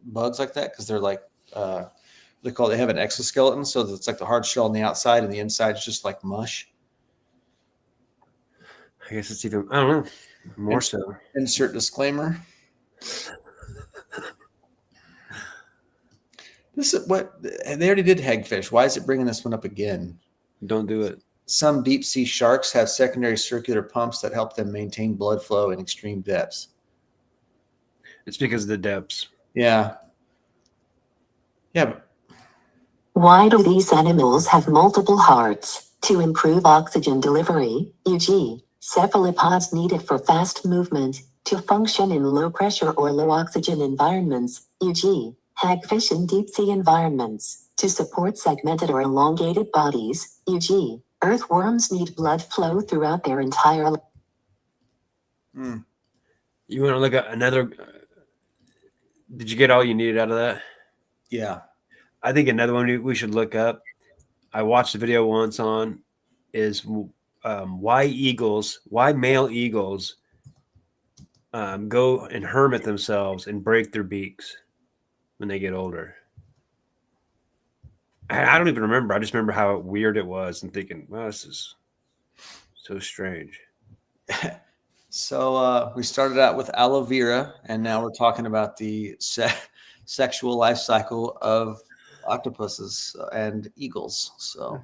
Speaker 2: bugs like that? Because they're like they have an exoskeleton, so it's like the hard shell on the outside and the inside is just like mush.
Speaker 1: I guess it's even, I don't know, more so.
Speaker 2: Insert disclaimer. This is what they already did hagfish. Why is it bringing this one up again?
Speaker 1: Don't do it.
Speaker 2: Some deep sea sharks have secondary circular pumps that help them maintain blood flow in extreme depths.
Speaker 1: It's because of the depths.
Speaker 2: Yeah. Yeah.
Speaker 3: Why do these animals have multiple hearts? To improve oxygen delivery, e.g., cephalopods need it for fast movement, to function in low pressure or low oxygen environments, e.g., hagfish in deep sea environments, to support segmented or elongated bodies, e.g., earthworms need blood flow throughout their entire life.
Speaker 1: You want to look at another? Did you get all you needed out of that?
Speaker 2: Yeah.
Speaker 1: I think another one we should look up. I watched the video once on is why male eagles go and hermit themselves and break their beaks when they get older. I don't even remember. I just remember how weird it was and thinking, wow, this is so strange.
Speaker 2: So we started out with aloe vera, and now we're talking about the sexual life cycle of octopuses and eagles. So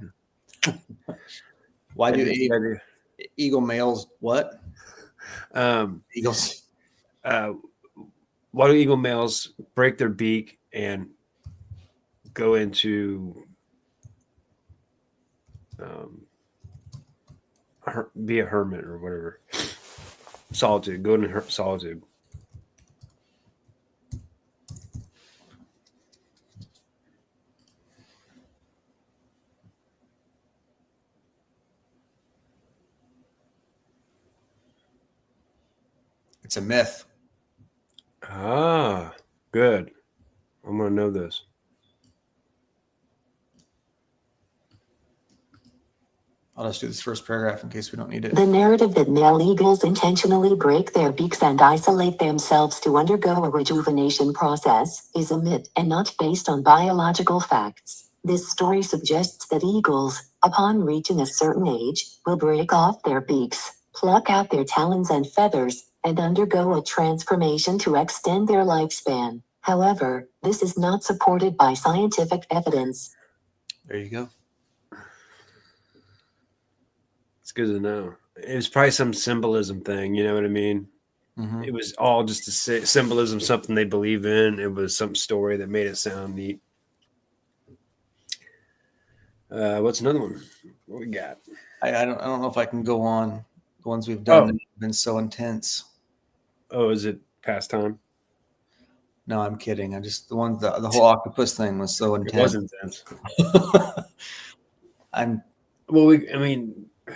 Speaker 2: why do eagle males what? Eagles.
Speaker 1: Why do eagle males break their beak and go into be a hermit or whatever? Solitude. Go into solitude.
Speaker 2: It's a myth.
Speaker 1: Ah, good. I'm going to know this.
Speaker 2: I'll just do this first paragraph in case we don't need it.
Speaker 3: The narrative that male eagles intentionally break their beaks and isolate themselves to undergo a rejuvenation process is a myth and not based on biological facts. This story suggests that eagles, upon reaching a certain age, will break off their beaks, pluck out their talons and feathers, and undergo a transformation to extend their lifespan. However, this is not supported by scientific evidence.
Speaker 2: There you go.
Speaker 1: It's good to know. It was probably some symbolism thing. You know what I mean?
Speaker 2: Mm-hmm.
Speaker 1: It was all just a symbolism, something they believe in. It was some story that made it sound neat. What's another one? What we got?
Speaker 2: I don't know if I can go on. The ones we've done have been so intense.
Speaker 1: Oh, is it past time?
Speaker 2: No, I'm kidding. The whole octopus thing was so intense.
Speaker 1: It was intense.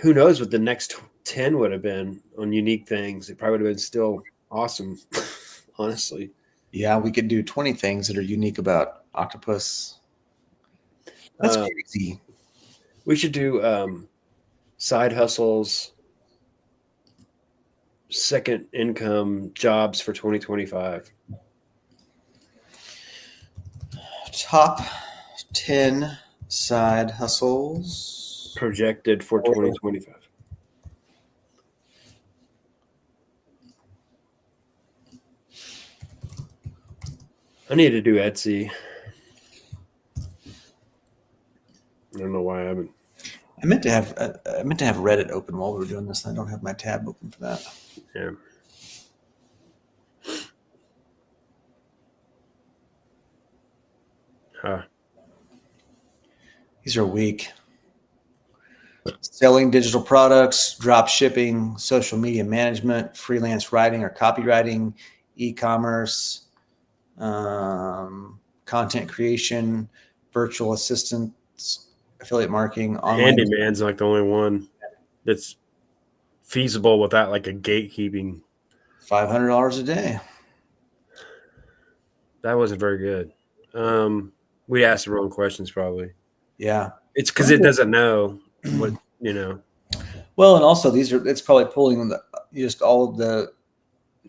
Speaker 1: Who knows what the next 10 would have been on unique things? It probably would have been still awesome, honestly.
Speaker 2: Yeah, we could do 20 things that are unique about octopus. That's crazy.
Speaker 1: We should do side hustles, second income jobs for 2025.
Speaker 2: Top 10 side hustles
Speaker 1: projected for 2025. I need to do Etsy. I don't know why I haven't.
Speaker 2: I meant to have Reddit open while we were doing this. I don't have my tab open for that.
Speaker 1: Yeah. Huh.
Speaker 2: These are weak. Selling digital products, drop shipping, social media management, freelance writing or copywriting, e-commerce, content creation, virtual assistants, affiliate marketing, online.
Speaker 1: Handyman's like the only one that's feasible without like a gatekeeping.
Speaker 2: $500 a day.
Speaker 1: That wasn't very good. We asked the wrong questions probably.
Speaker 2: Yeah.
Speaker 1: It's because it doesn't know what, you know,
Speaker 2: Well, and also it's probably pulling just all of the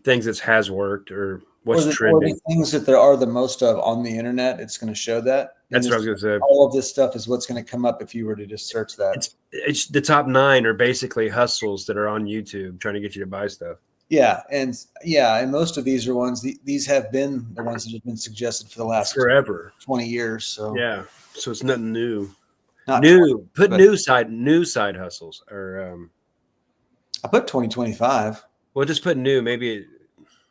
Speaker 1: things that has worked or what's
Speaker 2: or the
Speaker 1: trending.
Speaker 2: things that there are the most of on the internet. It's going to show that.
Speaker 1: That's what I was going to say.
Speaker 2: All of this stuff is what's going to come up if you were to just search that.
Speaker 1: It's the top 9 are basically hustles that are on YouTube trying to get you to buy stuff.
Speaker 2: Yeah, and most of these are ones. These have been the ones that have been suggested for the last
Speaker 1: forever,
Speaker 2: 20 years. So
Speaker 1: yeah, so it's nothing new.
Speaker 2: Not
Speaker 1: new. 20, put new side hustles or.
Speaker 2: I put 2025.
Speaker 1: Well, just put new. Maybe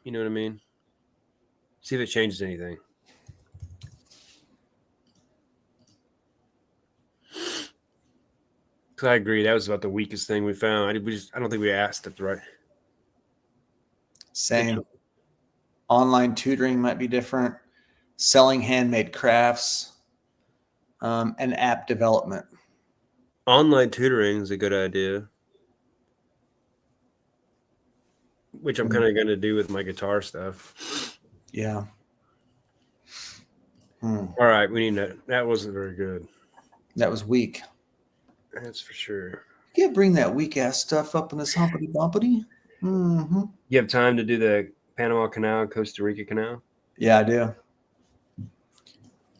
Speaker 1: you know what I mean. See if it changes anything. I agree. That was about the weakest thing we found. I don't think we asked it right.
Speaker 2: Same. Online tutoring might be different. Selling handmade crafts, and app development.
Speaker 1: Online tutoring is a good idea, which I'm kind of going to do with my guitar stuff.
Speaker 2: Yeah.
Speaker 1: All right, we need that. That wasn't very good.
Speaker 2: That was weak.
Speaker 1: That's for sure.
Speaker 2: You can't bring that weak ass stuff up in this humpity bumpity. Mm-hmm.
Speaker 1: You have time to do the Panama Canal, Costa Rica Canal?
Speaker 2: Yeah, I do.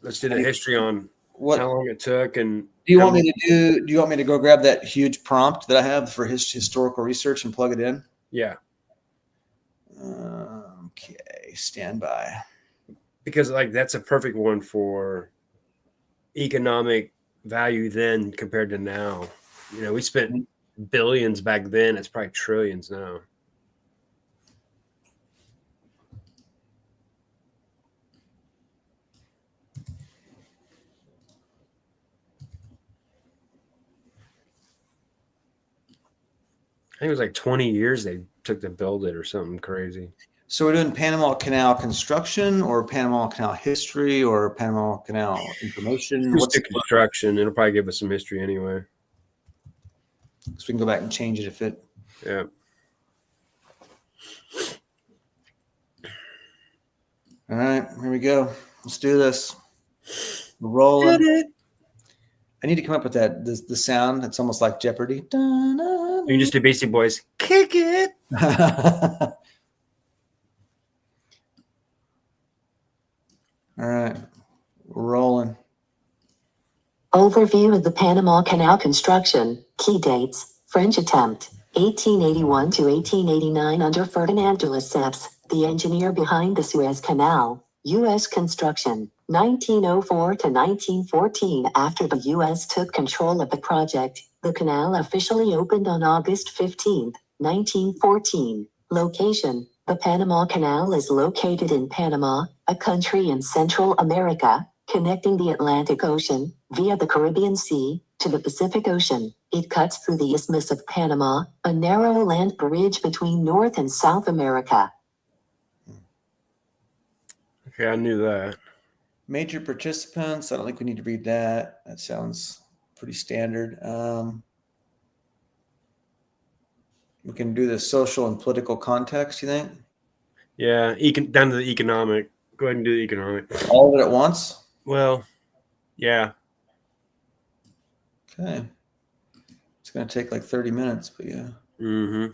Speaker 1: Let's do the history on how long it took. And
Speaker 2: do you want me to go grab that huge prompt that I have for his historical research and plug it in?
Speaker 1: Yeah.
Speaker 2: Okay, stand by.
Speaker 1: Because like that's a perfect one for economic value then compared to now. You know, we spent billions back then. It's probably trillions now. I think it was like 20 years they took to build it or something crazy.
Speaker 2: So we're doing Panama Canal construction or Panama Canal history or Panama Canal information?
Speaker 1: What's the construction? It'll probably give us some history anyway.
Speaker 2: So we can go back and change it if it.
Speaker 1: Yeah.
Speaker 2: All right, here we go. Let's do this. We're rolling. I need to come up with the sound. It's almost like Jeopardy.
Speaker 1: You just do Beastie Boys. Kick it.
Speaker 2: All right, we're rolling.
Speaker 3: Overview of the Panama Canal construction. Key dates. French attempt. 1881 to 1889 under Ferdinand de Lesseps, the engineer behind the Suez Canal. U.S. construction. 1904 to 1914. After the U.S. took control of the project, the canal officially opened on August 15, 1914. Location. The Panama Canal is located in Panama, a country in Central America, connecting the Atlantic Ocean, via the Caribbean Sea, to the Pacific Ocean. It cuts through the Isthmus of Panama, a narrow land bridge between North and South America.
Speaker 1: Okay, I knew that.
Speaker 2: Major participants. I don't think we need to read that. That sounds pretty standard. We can do the social and political context, you think?
Speaker 1: Yeah, down to the economic. Go ahead and do the economic.
Speaker 2: All of it at once?
Speaker 1: Well, yeah.
Speaker 2: Okay. It's going to take like 30 minutes, but yeah.
Speaker 1: Mm-hmm.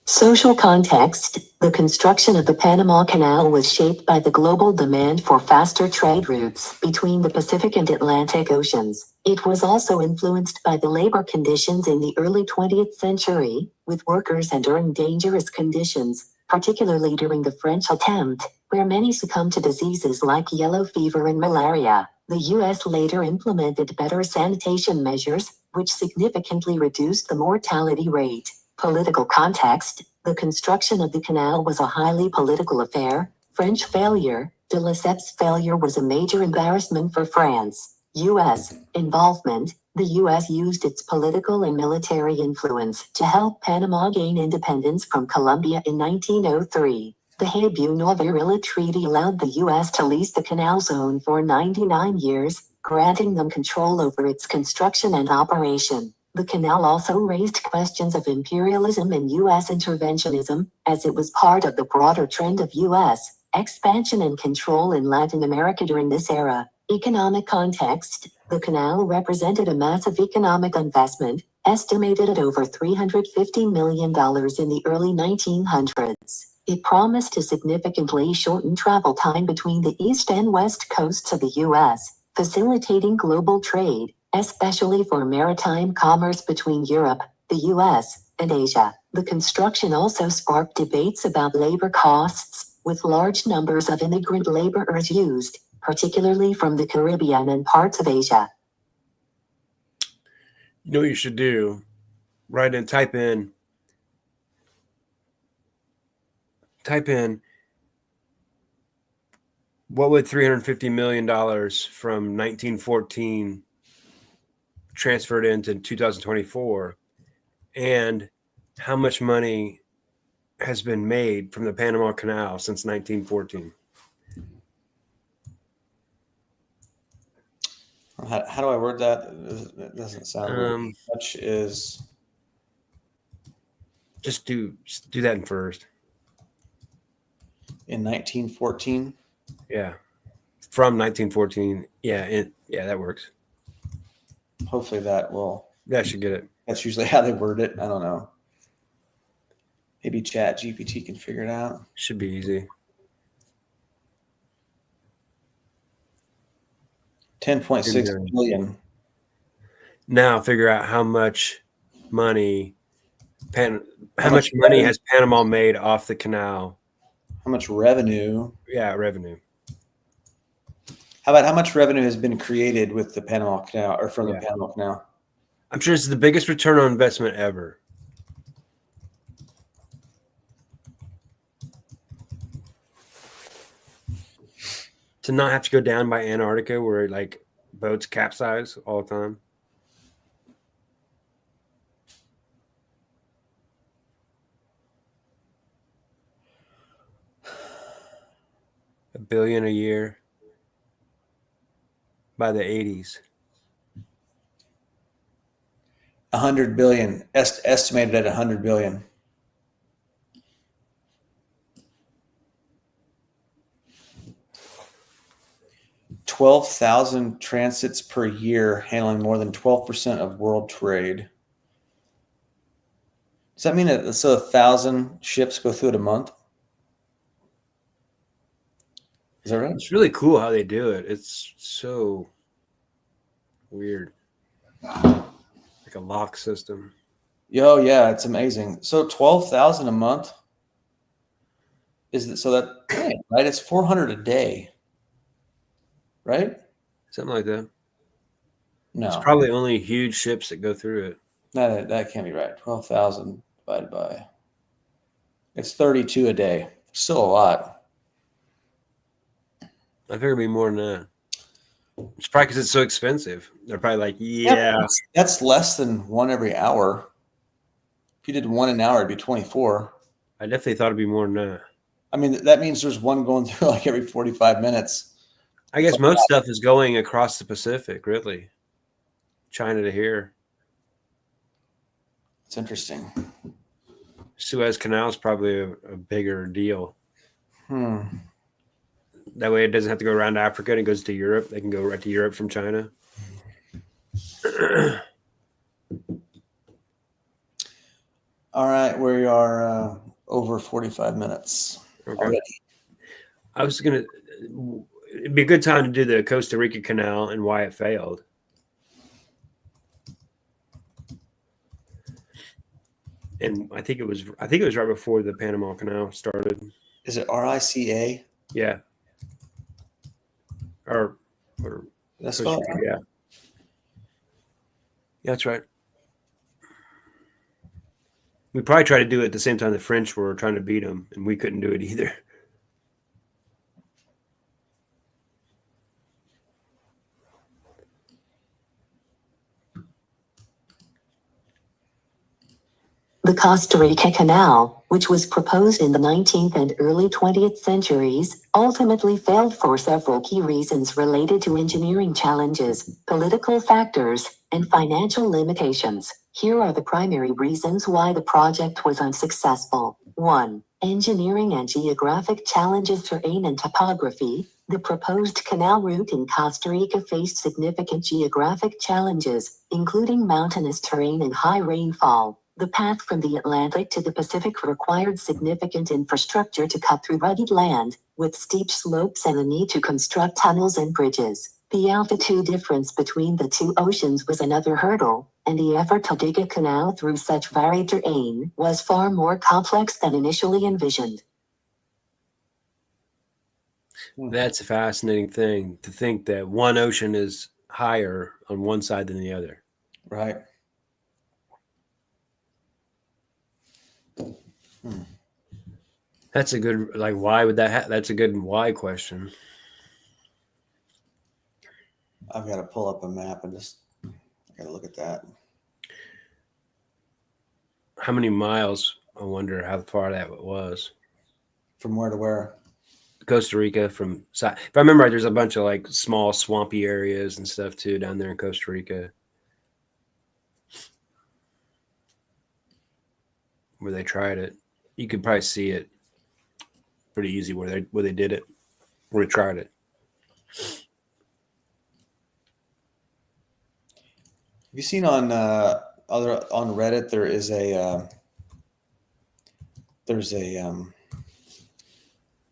Speaker 3: Social context. The construction of the Panama Canal was shaped by the global demand for faster trade routes between the Pacific and Atlantic Oceans. It was also influenced by the labor conditions in the early 20th century, with workers enduring dangerous conditions, particularly during the French attempt, where many succumbed to diseases like yellow fever and malaria. The U.S. later implemented better sanitation measures, which significantly reduced the mortality rate. Political context. The construction of the canal was a highly political affair. French failure. De Lesseps' failure was a major embarrassment for France. U.S. involvement. The U.S. used its political and military influence to help Panama gain independence from Colombia in 1903. The Hague-Novarilla Treaty allowed the U.S. to lease the canal zone for 99 years, granting them control over its construction and operation. The canal also raised questions of imperialism and U.S. interventionism, as it was part of the broader trend of U.S. expansion and control in Latin America during this era. Economic context. The canal represented a massive economic investment, estimated at over $350 million in the early 1900s. It promised to significantly shorten travel time between the east and west coasts of the U.S., facilitating global trade, especially for maritime commerce between Europe, the U.S., and Asia. The construction also sparked debates about labor costs, with large numbers of immigrant laborers used, particularly from the Caribbean and parts of Asia.
Speaker 1: You know what you should do? Type in what would $350 million from 1914 transferred into 2024, and how much money has been made from the Panama Canal since 1914.
Speaker 2: How do I word that? It doesn't sound really much is.
Speaker 1: Just do that in first.
Speaker 2: In 1914?
Speaker 1: Yeah. From 1914. Yeah, that works.
Speaker 2: Hopefully that
Speaker 1: should get it.
Speaker 2: That's usually how they word it. I don't know. Maybe Chat GPT can figure it out.
Speaker 1: Should be easy.
Speaker 2: 10.6 billion.
Speaker 1: Now figure out how much money has Panama made off the canal?
Speaker 2: How much revenue?
Speaker 1: Yeah, revenue.
Speaker 2: How about how much revenue has been created with the Panama Canal or from the Panama Canal?
Speaker 1: I'm sure it's the biggest return on investment ever. To not have to go down by Antarctica where like boats capsize all the time. $1 billion a year by the 80s.
Speaker 2: 100 billion, estimated at 100 billion. $12,000 transits per year, handling more than 12% of world trade. Does that mean that 1,000 ships go through it a month? Is that right?
Speaker 1: It's really cool how they do it. It's so weird. Like a lock system.
Speaker 2: Yo, yeah, it's amazing. So 12,000 a month right? It's 400 a day, right?
Speaker 1: Something like that.
Speaker 2: No,
Speaker 1: it's probably only huge ships that go through it.
Speaker 2: That can't be right. 12,000 divided by, it's 32 a day. Still a lot.
Speaker 1: I figure it'd be more than that. It's probably because it's so expensive. They're probably like, yeah.
Speaker 2: That's less than one every hour. If you did one an hour, it'd be 24.
Speaker 1: I definitely thought it'd be more than that.
Speaker 2: I mean, that means there's one going through like every 45 minutes.
Speaker 1: I guess most stuff is going across the Pacific, really. China to here.
Speaker 2: It's interesting.
Speaker 1: Suez Canal is probably a bigger deal. That way it doesn't have to go around Africa and it goes to Europe. They can go right to Europe from China.
Speaker 2: All right, we are over 45 minutes already.
Speaker 1: It'd be a good time to do the Costa Rica Canal and why it failed. And I think it was right before the Panama Canal started.
Speaker 2: Is it RICA?
Speaker 1: Yeah. Or
Speaker 2: that's right.
Speaker 1: Yeah. Yeah, that's right. We probably tried to do it at the same time the French were trying to beat them, and we couldn't do it either.
Speaker 3: The Costa Rica Canal, which was proposed in the 19th and early 20th centuries, ultimately failed for several key reasons related to engineering challenges, political factors, and financial limitations. Here are the primary reasons why the project was unsuccessful. 1. Engineering and geographic challenges. Terrain and topography. The proposed canal route in Costa Rica faced significant geographic challenges, including mountainous terrain and high rainfall. The path from the Atlantic to the Pacific required significant infrastructure to cut through rugged land, with steep slopes and the need to construct tunnels and bridges. The altitude difference between the two oceans was another hurdle, and the effort to dig a canal through such varied terrain was far more complex than initially envisioned.
Speaker 1: That's a fascinating thing to think that one ocean is higher on one side than the other.
Speaker 2: Right.
Speaker 1: That's a good, like, why would that that's a good why question.
Speaker 2: I've got to pull up a map and just I got to look at that.
Speaker 1: How many miles? I wonder how far that was.
Speaker 2: From where to where?
Speaker 1: Costa Rica from, if I remember right, there's a bunch of like small swampy areas and stuff too down there in Costa Rica where they tried it. You could probably see it pretty easy where they did it, where they tried it.
Speaker 2: Have you seen on Reddit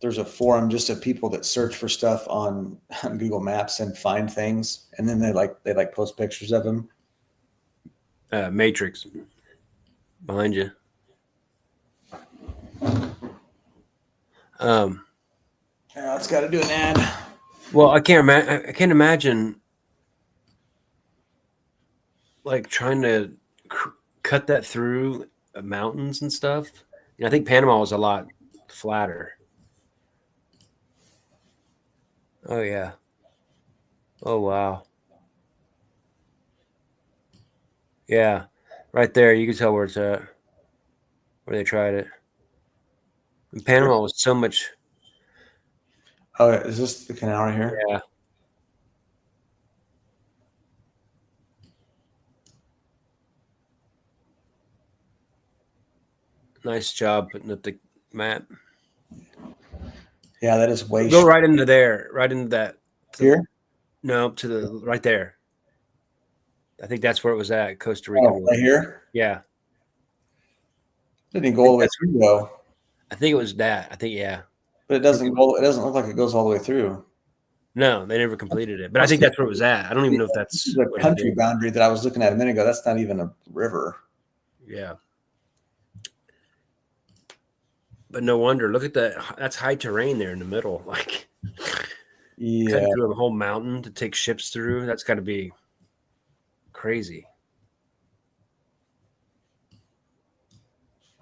Speaker 2: there's a forum just of people that search for stuff on Google Maps and find things, and then they post pictures of them.
Speaker 1: Matrix behind you.
Speaker 2: Yeah, it's got to do an ad.
Speaker 1: Well, I can't imagine like trying to cut that through mountains and stuff. I think Panama was a lot flatter. Oh yeah. Oh wow. Yeah, right there. You can tell where it's at. Where they tried it. And Panama was so much.
Speaker 2: Oh, is this the canal right here?
Speaker 1: Yeah. Nice job putting up the map.
Speaker 2: Yeah, that is way.
Speaker 1: Go right into there. Right into that.
Speaker 2: Here?
Speaker 1: No, to the right there. I think that's where it was at, Costa Rica.
Speaker 2: Oh, right here?
Speaker 1: Yeah.
Speaker 2: Didn't go all the way through though.
Speaker 1: I think it was that. I think yeah.
Speaker 2: But it doesn't look like it goes all the way through.
Speaker 1: No, they never completed it. But I think that's where it was at. I don't even know if that's
Speaker 2: the country boundary that I was looking at a minute ago. That's not even a river.
Speaker 1: Yeah. But no wonder. Look at that. That's high terrain there in the middle. Like,
Speaker 2: yeah,
Speaker 1: cutting through a whole mountain to take ships through. That's got to be crazy.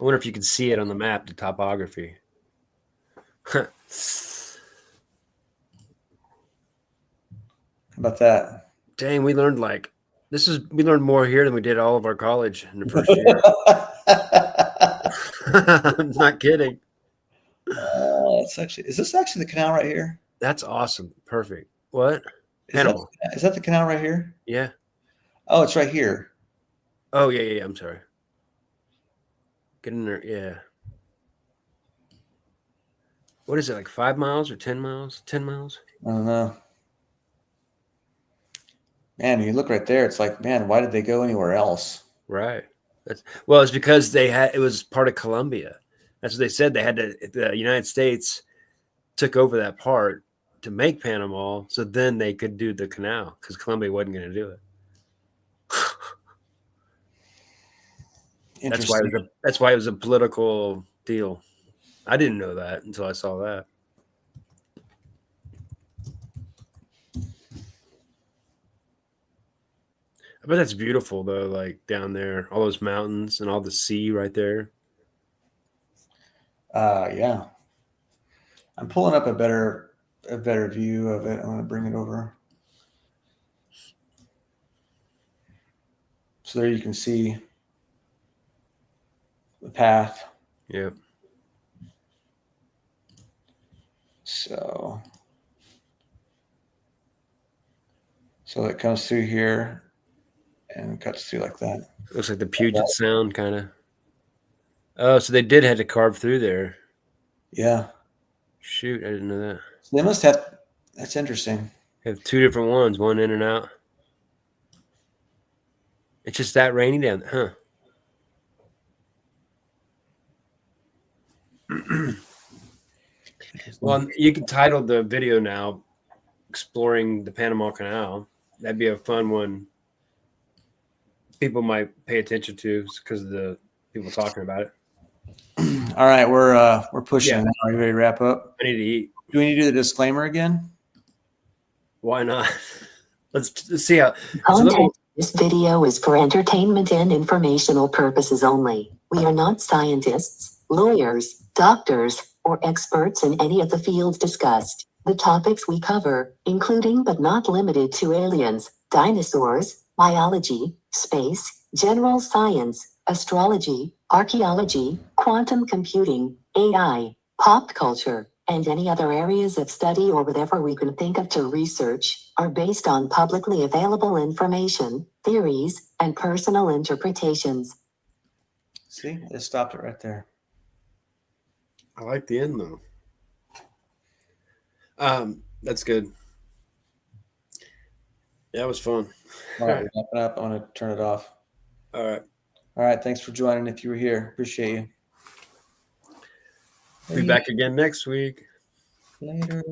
Speaker 1: I wonder if you can see it on the map, the topography.
Speaker 2: How about that?
Speaker 1: Dang, we learned we learned more here than we did all of our college in the first year. I'm not kidding.
Speaker 2: Is this actually the canal right here?
Speaker 1: That's awesome. Perfect. What?
Speaker 2: Is that the canal right here?
Speaker 1: Yeah.
Speaker 2: Oh, it's right here.
Speaker 1: Oh, yeah. I'm sorry. Get in there. Yeah. What is it, like 5 miles or 10 miles? 10 miles?
Speaker 2: I don't know. Man, you look right there. It's like, man, why did they go anywhere else?
Speaker 1: Right. It's because it was part of Colombia. That's what they said. The United States took over that part to make Panama, so then they could do the canal because Colombia wasn't going to do it. That's why it was a political deal. I didn't know that until I saw that. I bet that's beautiful though, like down there, all those mountains and all the sea right there.
Speaker 2: Yeah. I'm pulling up a better view of it. I'm going to bring it over. So there you can see. the path.
Speaker 1: Yeah.
Speaker 2: So it comes through here and cuts through like that.
Speaker 1: Looks like the Puget Sound kind of. Oh, so they did have to carve through there.
Speaker 2: Yeah.
Speaker 1: Shoot, I didn't know that.
Speaker 2: So they must have. That's interesting.
Speaker 1: They have two different ones, one in and out. It's just that rainy down there, huh? Well, you could title the video now "Exploring the Panama Canal." That'd be a fun one. People might pay attention to because of the people talking about it.
Speaker 2: All right, we're pushing
Speaker 1: Yeah.
Speaker 2: now. Are you ready to wrap up?
Speaker 1: I need to eat.
Speaker 2: Do we need to do the disclaimer again?
Speaker 1: Why not? Let's see how.
Speaker 3: Content in this video is for entertainment and informational purposes only. We are not scientists, lawyers, doctors, or experts in any of the fields discussed. The topics we cover, including but not limited to aliens, dinosaurs, biology, space, general science, astrology, archaeology, quantum computing, AI, pop culture, and any other areas of study or whatever we can think of to research, are based on publicly available information, theories, and personal interpretations.
Speaker 2: See, it stopped it right there.
Speaker 1: I like the end though. That's good. Yeah, it was fun.
Speaker 2: All right, wrap it up. I'm going to turn it off.
Speaker 1: All right.
Speaker 2: All right, thanks for joining. If you were here, appreciate you.
Speaker 1: Be back again next week.
Speaker 2: Later.